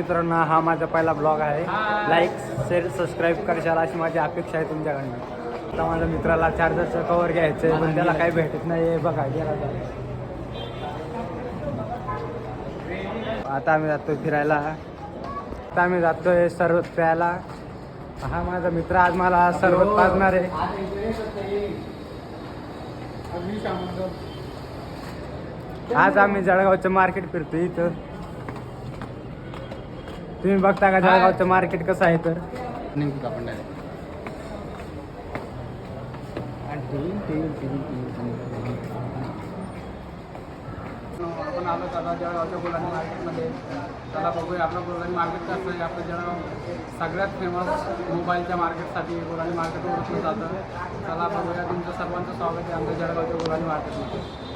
मित्रांनो, हा माझा पहिला ब्लॉग आहे. लाईक शेअर सबस्क्राईब करशाल अशी माझी अपेक्षा आहे तुमच्याकडनं. आता माझ्या मित्राला चार्जरचं कवर घ्यायचं आहे पण त्याला काही भेटत नाही. बघा गेला. आता आम्ही जातोय फिरायला. आता आम्ही जातोय सरबत प्यायला. हा माझा मित्र आज मला सरबत पाजणार आहे. आज आम्ही जळगावचं मार्केट फिरतोय. इथं तुम्ही बघता का जळगावचं मार्केट कसं आहे. तर आपण आलो आता जळगावच्या गुलानी मार्केटमध्ये. त्याला बघूया आपलं गुलानी मार्केट कसं आहे. आपलं जळगाव सगळ्यात फेमस मोबाईलच्या मार्केटसाठी गुलानी मार्केट ओळखलं जातं. त्याला बघूया. तुमचं सर्वांचं स्वागत आहे आमच्या जळगावच्या गुलानी मार्केटमध्ये.